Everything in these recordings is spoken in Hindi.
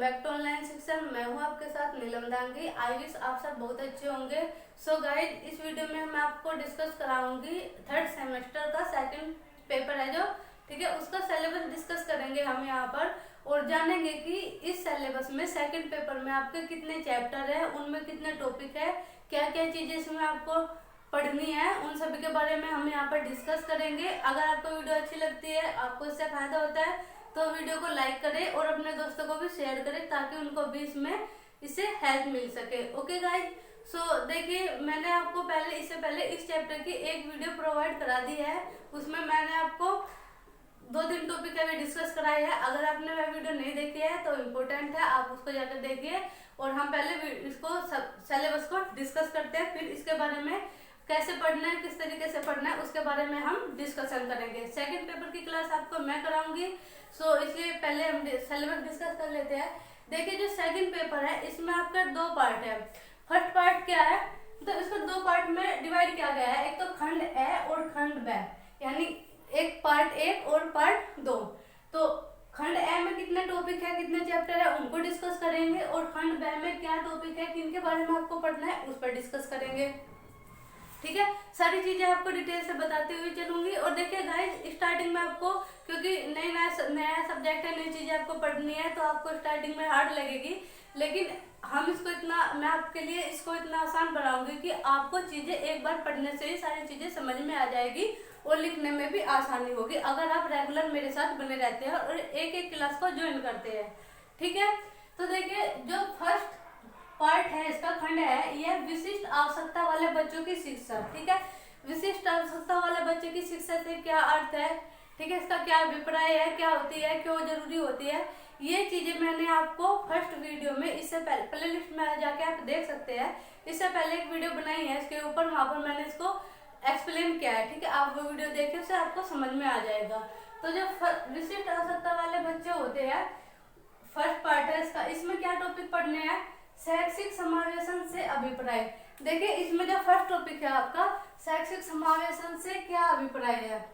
बैक टू ऑनलाइन शिक्षण। मैं हूं आपके साथ नीलम दांगी। आई विश आप सब बहुत अच्छे होंगे। सो गाइज, इस वीडियो में मैं आपको डिस्कस कराऊंगी थर्ड सेमेस्टर का सेकंड पेपर है जो, ठीक है, उसका सिलेबस डिस्कस करेंगे हम यहाँ पर और जानेंगे कि इस सिलेबस में सेकंड पेपर में आपके कितने चैप्टर है, उनमें कितने टॉपिक है, क्या क्या चीजें इसमें आपको पढ़नी है, उन सभी के बारे में हम यहाँ पर डिस्कस करेंगे। अगर आपको वीडियो अच्छी लगती है, आपको इससे फायदा होता है, तो वीडियो को लाइक करें और अपने दोस्तों को भी शेयर करें ताकि उनको भी इससे हेल्प मिल सके। ओके गाइज, सो देखिए, मैंने आपको इससे पहले इस चैप्टर की एक वीडियो प्रोवाइड करा दी है। उसमें मैंने आपको 2-3 टॉपिक अभी डिस्कस कराए हैं। अगर आपने वह वीडियो नहीं देखी है तो इम्पोर्टेंट है, आप उसको जाकर देखिए। और हम पहले इसको सिलेबस को डिस्कस करते हैं, फिर इसके बारे में कैसे पढ़ना है, किस तरीके से पढ़ना है, उसके बारे में हम डिस्कशन करेंगे। सेकंड पेपर की क्लास आपको मैं कराऊंगी, सो इसलिए पहले हम सिलेबस डिस्कस कर लेते हैं। देखिए, जो सेकंड पेपर है इसमें आपका 2 पार्ट है। फर्स्ट पार्ट क्या है, तो इसको 2 पार्ट में डिवाइड किया गया है। एक तो खंड ए और खंड ब, यानी एक पार्ट 1 और पार्ट 2। तो खंड ए में कितने टॉपिक है, कितने चैप्टर है, उनको डिस्कस करेंगे। और खंड ब में क्या टॉपिक है, किनके बारे में आपको पढ़ना है, उस पर डिस्कस करेंगे। ठीक है, सारी चीजें आपको डिटेल से बताते हुए चलूंगी। और देखिए गाइज, स्टार्टिंग में आपको, क्योंकि नया सब्जेक्ट है, नई चीजें आपको पढ़नी है, तो आपको स्टार्टिंग में हार्ड लगेगी, लेकिन मैं आपके लिए इसको इतना आसान बनाऊंगी कि आपको चीजें एक बार पढ़ने से ही सारी चीजें समझ में आ जाएगी और लिखने में भी आसानी होगी, अगर आप रेगुलर मेरे साथ बने रहते हैं और एक क्लास को ज्वाइन करते हैं। ठीक है, तो देखिए, जो फर्स्ट पार्ट है इसका खंड है, यह विशिष्ट आवश्यकता वाले बच्चों की शिक्षा। ठीक है, विशिष्ट आवश्यकता वाले बच्चे की शिक्षा से क्या अर्थ है, ठीक है, इसका क्या अभिप्राय है, क्या होती है, क्यों जरूरी होती है, ये चीजें मैंने आपको फर्स्ट वीडियो में, इससे पहले प्ले लिस्ट में जाके आप देख सकते हैं। इससे पहले एक वीडियो बनाई है इसके ऊपर, वहां पर मैंने इसको एक्सप्लेन किया है। ठीक है, आप वो वीडियो देखिए, उससे आपको समझ में आ जाएगा। तो जो विशिष्ट आवश्यकता वाले बच्चे होते हैं, फर्स्ट पार्ट है इसका, इसमें क्या टॉपिक पढ़ने हैं, शैक्षिक समावेशन से अभिप्राय। देखिए, इसमें जो फर्स्ट टॉपिक है आपका, शैक्षिक समावेशन से क्या अभिप्राय है।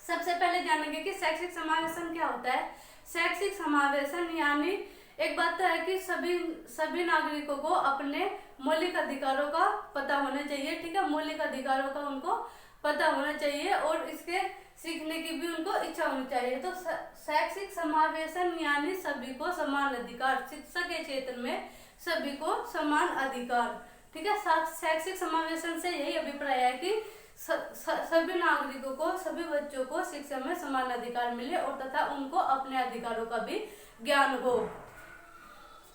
सबसे पहले जानेंगे कि शैक्षिक समावेशन क्या होता है। शैक्षिक समावेशन यानी एक बात तो है कि सभी नागरिकों को अपने मौलिक अधिकारों का पता होना चाहिए। ठीक है, मौलिक अधिकारों का उनको पता होना चाहिए और इसके सीखने की भी उनको इच्छा होनी चाहिए। तो शैक्षिक समावेशन यानी सभी को समान अधिकार, शिक्षा के क्षेत्र में सभी को समान अधिकार। ठीक है, शैक्षिक समावेशन से यही अभिप्राय है कि सभी नागरिकों को, सभी बच्चों को शिक्षा में समान अधिकार मिले और तथा उनको अपने अधिकारों का भी ज्ञान हो।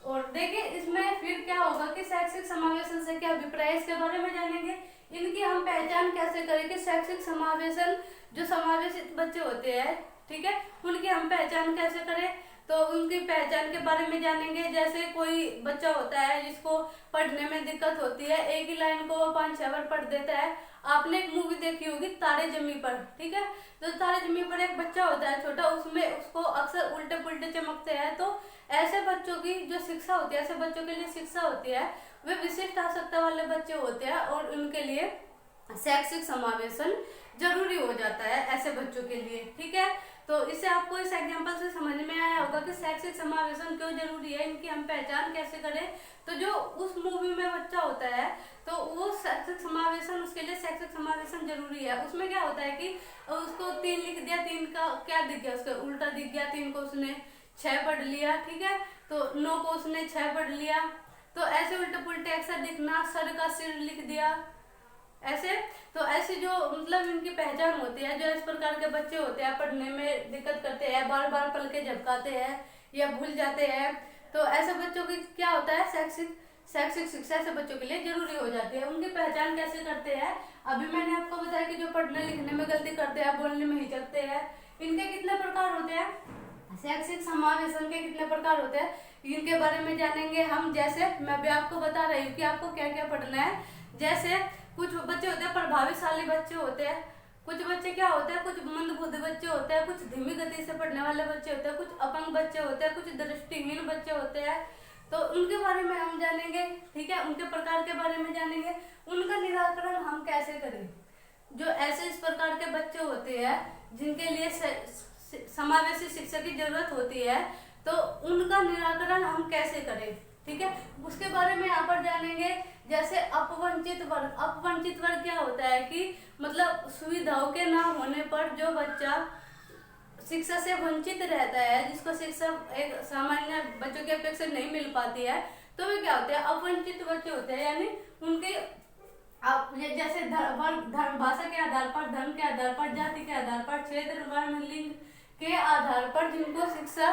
और देखिए, इसमें फिर क्या होगा कि शैक्षिक समावेशन से क्या अभिप्राय है, इसके बारे में जानेंगे। इनकी हम पहचान कैसे करें कि शैक्षिक समावेशन, जो समावेशित बच्चे होते हैं, ठीक है, उनकी हम पहचान कैसे करें, तो उनकी पहचान के बारे में जानेंगे। जैसे कोई बच्चा होता है जिसको पढ़ने में दिक्कत होती है, एक ही लाइन को 5-6 बार पढ़ देता है। आपने एक मूवी देखी होगी तारे जमी पर, ठीक है, तो तारे जमी पर एक बच्चा होता है छोटा, उसमें उसको अक्सर उल्टे पुल्टे चमकते हैं। तो ऐसे बच्चों की जो शिक्षा होती है, ऐसे बच्चों के लिए शिक्षा होती है, वे विशिष्ट आवश्यकता वाले बच्चे होते हैं और उनके लिए शैक्षिक समावेशन जरूरी हो जाता है ऐसे बच्चों के लिए। ठीक है, तो इससे आपको इस एग्जांपल से समझ में आया होगा कि शैक्षिक समावेशन क्यों जरूरी है, इनकी हम पहचान कैसे करें। तो जो उस मूवी में बच्चा होता है, तो वो शैक्षिक समावेशन, उसके लिए शैक्षिक समावेशन जरूरी है। उसमें क्या होता है कि उसको 3 लिख दिया, 3 का क्या दिख गया, उसका उल्टा दिख गया, 3 को उसने 6 पढ़ लिया। ठीक है, तो 9 को उसने 6 पढ़ लिया। तो ऐसे उल्टे पुल्टे अक्षर दिखना, सर का सिर लिख दिया, ऐसे। तो ऐसे जो मतलब इनकी पहचान होती है, जो इस प्रकार के बच्चे होते हैं, पढ़ने में दिक्कत करते हैं, बार बार पल के झपकाते हैं या भूल जाते हैं, तो ऐसे बच्चों की क्या होता है, शैक्षिक शिक्षा ऐसे बच्चों के लिए जरूरी हो जाती है। उनकी पहचान कैसे करते हैं, अभी मैंने आपको बताया कि जो पढ़ने लिखने में गलती करते हैं, बोलने में हिचकते हैं, इनके कितने प्रकार होते हैं, शैक्षिक समावेशन के कितने प्रकार होते हैं, इनके बारे में जानेंगे हम। जैसे मैं भी आपको बता रही हूँ कि आपको क्या क्या पढ़ना है। जैसे कुछ बच्चे होते हैं प्रभावशाली बच्चे होते हैं, कुछ बच्चे क्या होते हैं, कुछ मंदबुद्धि बच्चे होते हैं, कुछ धीमी गति से पढ़ने वाले बच्चे होते हैं, कुछ अपंग बच्चे होते हैं, कुछ दृष्टिहीन बच्चे होते हैं। तो उनके बारे में हम जानेंगे। ठीक है, उनके प्रकार के बारे में जानेंगे, उनका निराकरण हम कैसे करें। जो ऐसे इस प्रकार के बच्चे होते हैं जिनके लिए समावेशी शिक्षा की जरूरत होती है, तो उनका निराकरण हम कैसे करें, ठीक है, उसके बारे में यहाँ पर जानेंगे। जैसे अपवंचित वर्ग, अपवंचित वर्ग क्या होता है कि मतलब सुविधाओं के ना होने पर जो बच्चा शिक्षा से वंचित रहता है, जिसको शिक्षा एक सामान्य बच्चों की अपेक्षा नहीं मिल पाती है, तो वे क्या होते हैं, अपवंचित बच्चे होते हैं। यानी उनके आप जैसे धर्म, भाषा के आधार पर, धर्म के आधार पर, जाति के आधार पर, क्षेत्र, वर्ण, लिंग के आधार पर जिनको शिक्षा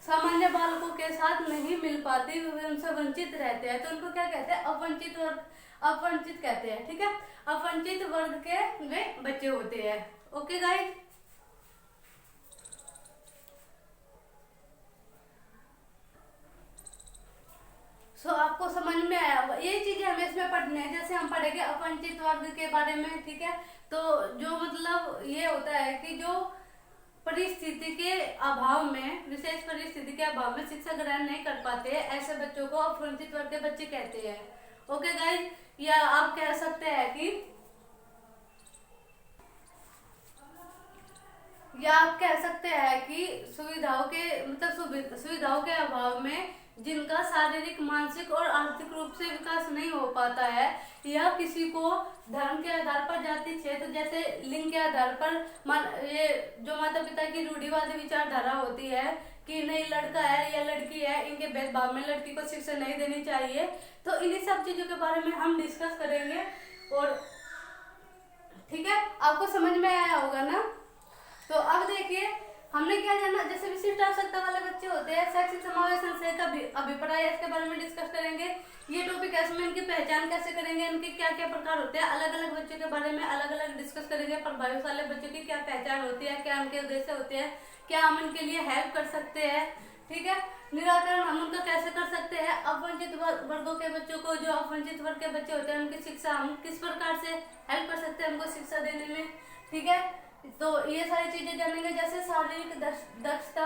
सामान्य बालकों के साथ नहीं मिल पाती, वे उनसे वंचित रहते हैं, तो उनको क्या कहते हैं, अपवंचित वर्ग, अपवंचित कहते हैं, ठीक है। अपवंचित वर्ग के वे बच्चे होते हैं। ओके गाइस, सो आपको समझ में आया होगा। ये चीजें हमें इसमें पढ़ने हैं। जैसे हम पढ़ेंगे अपवंचित वर्ग के बारे में, ठीक है, तो जो मतलब ये होता है कि जो परिस्थिति के अभाव में, विशेष परिस्थिति के अभाव में शिक्षा ग्रहण नहीं कर पाते हैं, ऐसे बच्चों को अपवंचित वर्ग के बच्चे कहते हैं। ओके गाइस, या आप कह सकते हैं कि सुविधाओं के मतलब सुविधाओं के अभाव में जिनका शारीरिक, मानसिक और आर्थिक रूप से विकास नहीं हो पाता है, या किसी को धर्म के आधार पर, जाति, क्षेत्र, जैसे लिंग के आधार पर ये जो माता पिता की रूढ़िवादी विचारधारा होती है कि नहीं लड़का है या लड़की है, इनके भेदभाव में लड़की को शिक्षा नहीं देनी चाहिए, तो इन्हीं सब चीजों के बारे में हम डिस्कस करेंगे। और ठीक है, आपको समझ में आया होगा ना। तो अब देखिए हमने क्या जाना, जैसे विशिष्ट आवश्यकता वाले बच्चे होते हैं, शैक्षिक समावेशन से का अभिप्राय, इसके बारे में डिस्कस करेंगे। ये टॉपिक है, इसमें इनकी पहचान कैसे करेंगे, इनके क्या क्या प्रकार होते हैं, अलग अलग बच्चों के बारे में अलग अलग डिस्कस करेंगे। प्रभावशाली बच्चों की क्या पहचान होती है, क्या उनके उद्देश्य होते हैं, क्या हम इनके लिए हेल्प कर सकते हैं, ठीक है, निराकरण हम उनका कैसे कर सकते हैं। अपवंचित वर्गों के बच्चों को, जो अपवंचित वर्ग के बच्चे होते हैं, उनकी शिक्षा हम किस प्रकार से हेल्प कर सकते हैं उनको शिक्षा देने में, ठीक है। तो ये सारी चीजें जानेंगे। जैसे शारीरिक दक्षता,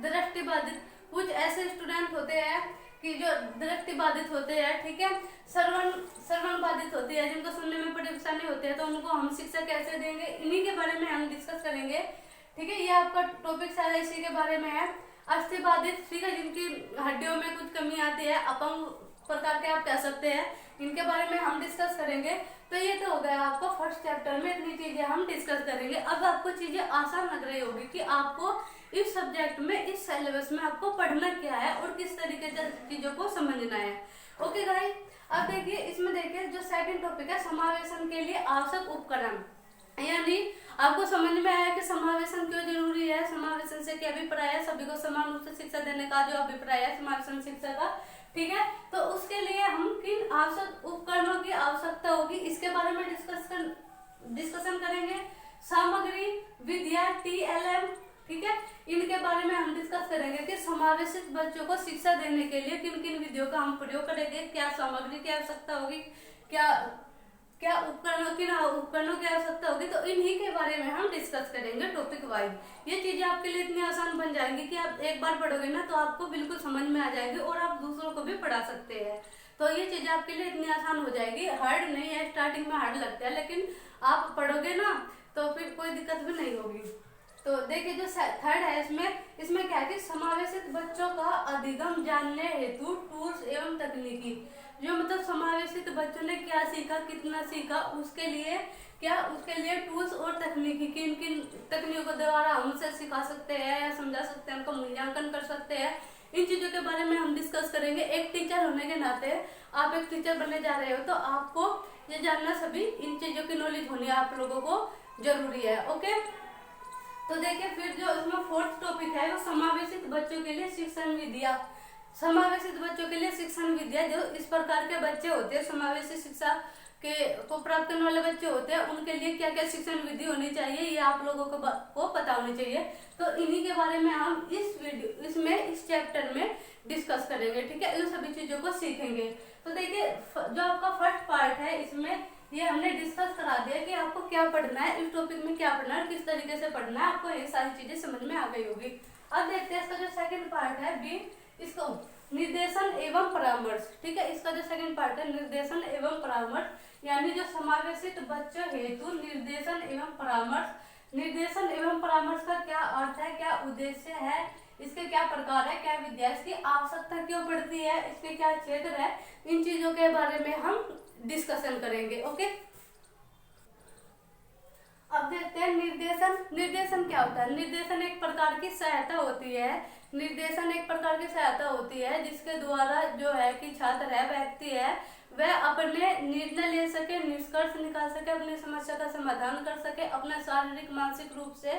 दृष्टिबाधित, कुछ ऐसे स्टूडेंट होते हैं कि जो दृष्टिबाधित होते हैं, ठीक है, श्रवण बाधित होती है, जिनको सुनने में परेशानी होती है, तो उनको हम शिक्षा कैसे देंगे, इन्हीं के बारे में हम डिस्कस करेंगे, ठीक है। ये आपका टॉपिक सारा इसी के बारे में है। अस्थि बाधित, ठीक है, जिनकी हड्डियों में कुछ कमी आती है, अपंग प्रकार के आप कह सकते हैं, इनके बारे में हम डिस्कस करेंगे। तो ये तो हो गया आपको फर्स्ट चैप्टर में इतनी चीजें हम डिस्कस करेंगे। अब आपको चीजें आसान लग रही होगी कि आपको इस सब्जेक्ट में, इस सिलेबस में आपको पढ़ना क्या है और किस तरीके से चीजों को समझना है। ओके गाइस, अब देखिए इसमें देखिए जो सेकंड टॉपिक है, समावेशन के लिए आवश्यक उपकरण, यानी आपको समझ में आया कि समावेशन क्यों जरूरी है, समावेशन से क्या अभिप्राय है, सभी को समान रूप से शिक्षा देने का जो अभिप्राय है समावेशन शिक्षा का, ठीक है। तो उसके लिए हम किन आवश्यक उपकरणों की आवश्यकता होगी, इसके बारे में डिस्कशन करेंगे। सामग्री, विधियां, TLM, ठीक है, इनके बारे में हम डिस्कस करेंगे कि समावेशित बच्चों को शिक्षा देने के लिए किन किन विधियों का हम प्रयोग करेंगे, क्या सामग्री की आवश्यकता होगी, क्या उपकरणों की आवश्यकता होगी, तो इन्हीं के बारे में हम डिस्कस करेंगे टॉपिक वाइज। ये चीजें आपके लिए इतनी आसान बन जाएंगी कि आप एक बार पढ़ोगे ना तो आपको बिल्कुल समझ में आ जाएगी और आप दूसरों को भी पढ़ा सकते हैं। तो ये चीजें आपके लिए इतनी आसान हो जाएगी, हार्ड नहीं है, स्टार्टिंग में हार्ड लगता है, लेकिन आप पढ़ोगे ना तो फिर कोई दिक्कत भी नहीं होगी। तो देखिए जो थर्ड है, इसमें क्या है कि समावेशित बच्चों का अधिगम जानने हेतु टूल्स एवं तकनीकी, जो मतलब समावेशित बच्चों ने क्या सीखा, कितना सीखा, उसके लिए टूल्स और तकनीकी, किन किन तकनीकों के द्वारा हम उसे सिखा सकते हैं या समझा सकते हैं, उनका मूल्यांकन कर सकते हैं, इन चीजों के बारे में हम डिस्कस करेंगे। एक टीचर होने के नाते, आप एक टीचर बनने जा रहे हो तो आपको ये जानना, सभी इन चीजों की नॉलेज होनी आप लोगों को जरूरी है। ओके, तो देखिए फिर जो इसमें फोर्थ टॉपिक है वो समावेशित बच्चों के लिए शिक्षण विधियां। समावेशित बच्चों के लिए शिक्षण विधियां, जो इस प्रकार के बच्चे होते हैं, समावेशित शिक्षा को प्राप्त करने वाले बच्चे होते हैं, उनके लिए क्या क्या शिक्षण विधि होनी चाहिए, ये आप लोगों को पता होनी चाहिए। तो इन्हीं के बारे में हम इस चैप्टर में डिस्कस करेंगे, ठीक है, इन सभी चीजों को सीखेंगे। तो देखिए जो आपका फर्स्ट पार्ट है, इसमें ये हमने डिस्कस करा दिया कि आपको क्या पढ़ना है, इस टॉपिक में क्या पढ़ना है, किस तरीके से पढ़ना है, आपको ये सारी चीजें समझ में आ गई होगी। अब देखते हैं इसका जो सेकंड पार्ट है बी, इसको निर्देशन एवं परामर्श, ठीक है, इसका जो सेकंड पार्ट है निर्देशन एवं परामर्श, यानी जो समावेशित बच्चों हेतु निर्देशन एवं परामर्श। निर्देशन एवं परामर्श का क्या अर्थ है, क्या उद्देश्य है, इसके क्या प्रकार है, क्या विद्या, इसकी आवश्यकता क्यों पड़ती है, इसके क्या क्षेत्र है, इन चीजों के बारे में हम डिस्कशन करेंगे। ओके, अब देखते हैं निर्देशन। निर्देशन क्या होता है? निर्देशन एक प्रकार की सहायता होती है। निर्देशन एक प्रकार की सहायता होती है जिसके द्वारा जो है कि छात्र है, व्यक्ति है, वह अपने निर्णय ले सके, निष्कर्ष निकाल सके, अपनी समस्या का समाधान कर सके, अपना शारीरिक मानसिक रूप से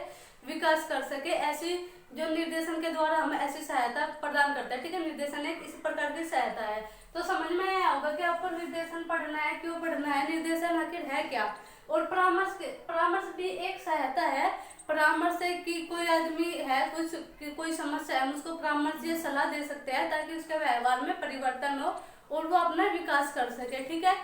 विकास कर सके। ऐसी जो निर्देशन के द्वारा हम ऐसी सहायता प्रदान करते हैं। ठीक है, निर्देशन एक इस प्रकार की सहायता है। तो समझ में आया होगा कि आपको निर्देशन पढ़ना है, क्यों पढ़ना है, निर्देशन आखिर है क्या। और परामर्श भी एक सहायता है। परामर्श से कि कोई आदमी है, कोई समस्या है, हम उसको परामर्श या सलाह दे सकते हैं ताकि उसके व्यवहार में परिवर्तन हो और वो अपना विकास कर सके। ठीक है,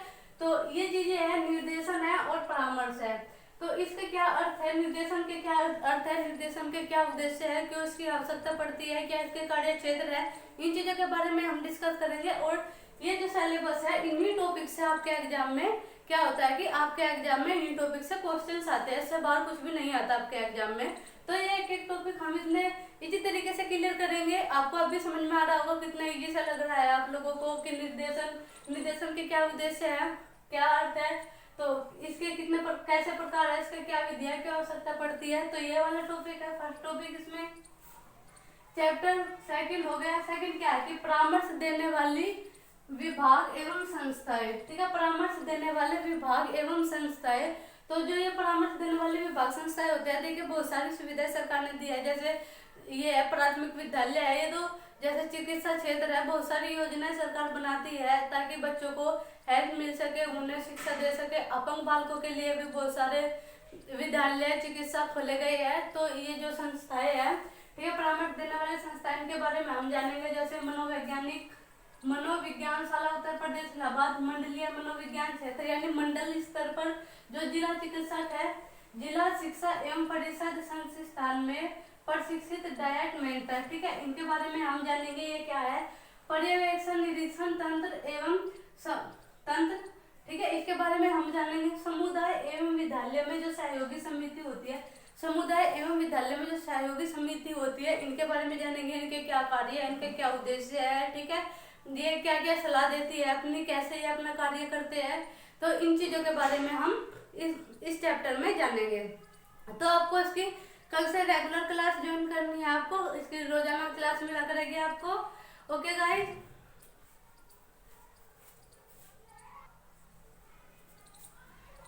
तो ये चीजें हैं, निर्देशन है और परामर्श है। तो इसके क्या अर्थ है, निर्देशन के क्या अर्थ है, निर्देशन के क्या उद्देश्य है, क्यों इसकी आवश्यकता पड़ती है, क्या इसके कार्य क्षेत्र है, इन चीजों के बारे में हम डिस्कस करेंगे। और ये जो सिलेबस है, इन्हीं टॉपिक से आपके एग्जाम में क्या होता है कि आपके एग्जाम में इन्हीं टॉपिक से क्वेश्चंस आते हैं, इससे बाहर कुछ भी नहीं आता आपके एग्जाम में। तो ये एक एक टॉपिक हम इतने इसी तरीके से क्लियर करेंगे। आपको अभी समझ में आ रहा होगा कितना इजी सा लग रहा है आप लोगों को कि निर्देशन के क्या उद्देश्य है, क्या अर्थ है, तो इसके कैसे प्रकार है, इसके क्या विधियां, क्या आवश्यकता पड़ती है। तो ये वाला टॉपिक है फर्स्ट टॉपिक इसमें। चैप्टर सेकंड हो गया। सेकंड क्या है कि परामर्श देने वाली विभाग एवं संस्थाएं। ठीक है, परामर्श देने वाले विभाग एवं संस्थाएं। तो जो ये परामर्श देने वाले विभाग संस्थाएं होते हैं, देखिए बहुत सारी सुविधाएं सरकार ने दी है। जैसे ये है प्राथमिक विद्यालय है, ये तो जैसे चिकित्सा क्षेत्र है, बहुत सारी योजनाएं सरकार बनाती है ताकि बच्चों को हेल्प मिल सके, उन्हें शिक्षा दे सके। अपंग बालकों के लिए भी बहुत सारे विद्यालय चिकित्सा खोले गए हैं। तो ये जो संस्थाएं हैं, ठीक है, परामर्श देने वाली संस्थाएं के बारे में हम जानेंगे। जैसे मनोविज्ञानशाला उत्तर प्रदेश इलाहाबाद, मंडलीय मनोविज्ञान क्षेत्र यानी मंडल स्तर पर जो जिला चिकित्सक है, जिला शिक्षा एवं परिषद संस्थान में प्रशिक्षित डायट मेंटर। ठीक है, इनके बारे में हम जानेंगे। ये क्या है, पर्यवेक्षण निरीक्षण तंत्र एवं तंत्र। ठीक है, इसके बारे में हम जानेंगे। समुदाय एवं विद्यालय में जो सहयोगी समिति होती है, समुदाय एवं विद्यालय में जो सहयोगी समिति होती है, इनके बारे में जानेंगे। इनके क्या कार्य है, इनके क्या उद्देश्य है, ठीक है, ये क्या क्या सलाह देती है अपनी, कैसे ये अपना कार्य करते हैं। तो इन चीजों के बारे में हम इस चैप्टर में जानेंगे। तो आपको इसकी कल से रेगुलर क्लास ज्वाइन करनी है, आपको इसकी रोजाना क्लास मिला करेगी आपको। ओके गाइस,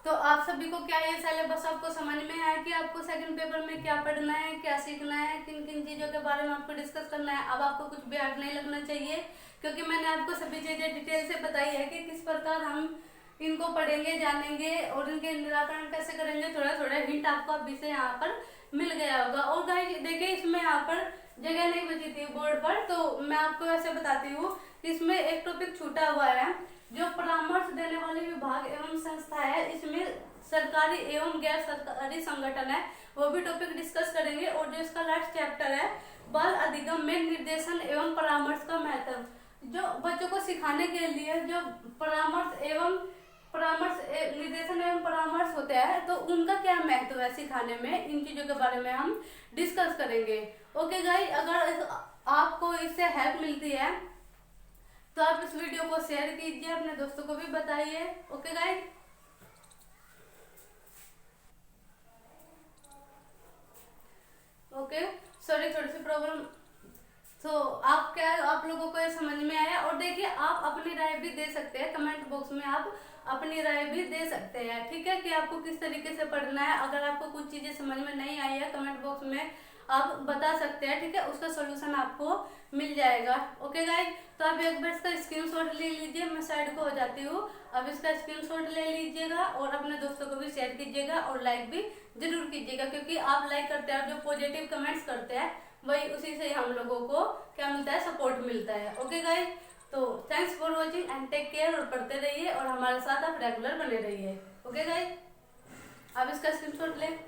तो आप सभी को क्या ये सिलेबस आपको समझ में आया कि आपको सेकंड पेपर में क्या पढ़ना है, क्या सीखना है, किन किन चीजों के बारे में आपको डिस्कस करना है। अब आपको कुछ भी हार्ड नहीं लगना चाहिए क्योंकि मैंने आपको सभी चीजें डिटेल से बताई है कि किस प्रकार हम इनको पढ़ेंगे, जानेंगे और इनके निराकरण कैसे करेंगे। थोड़ा थोड़ा हिंट आपको अभी से यहाँ पर मिल गया होगा। और गाइस देखिए, इसमें यहाँ पर जगह नहीं बची थी बोर्ड पर, तो मैं आपको ऐसे बताती हूँ कि इसमें एक टॉपिक छूटा हुआ है जो परामर्श देने वाले विभाग एवं संस्था है। इसमें सरकारी एवं गैर सरकारी संगठन है, वो भी टॉपिक डिस्कस करेंगे। और जो इसका लास्ट चैप्टर है बाल अधिगम में निर्देशन एवं परामर्श का महत्व, जो बच्चों को सिखाने के लिए जो निर्देशन एवं परामर्श होता है, तो उनका क्या महत्व है सिखाने में, इन चीजों के बारे में हम डिस्कस करेंगे। ओके गाइस, अगर आपको इससे हेल्प मिलती है तो आप इस वीडियो को शेयर कीजिए, अपने दोस्तों को भी बताइए। ओके गाइस, ओके, सॉरी थोड़ी सी प्रॉब्लम। तो आप लोगों को ये समझ में आया। और देखिए, आप अपनी राय भी दे सकते हैं, कमेंट बॉक्स में आप अपनी राय भी दे सकते हैं। ठीक है, कि आपको किस तरीके से पढ़ना है। अगर आपको कुछ चीजें समझ में नहीं आई है, कमेंट बॉक्स में आप बता सकते हैं। ठीक है, उसका सोल्यूशन आपको मिल जाएगा। ओके गाइस, तो आप एक बार इसका स्क्रीनशॉट ले लीजिए। मैं साइड को हो जाती हूँ, अब इसका स्क्रीनशॉट ले लीजिएगा और अपने दोस्तों को भी शेयर कीजिएगा और लाइक भी जरूर कीजिएगा, क्योंकि आप लाइक करते हैं और जो पॉजिटिव कमेंट्स करते हैं वही उसी से हम लोगों को क्या मिलता है, सपोर्ट मिलता है। ओके गाइस, तो thanks for watching and take care. और पढ़ते रहिए और हमारे साथ आप रेगुलर बने रहिए। ओके गाइस, आप इसका स्क्रीनशॉट लें।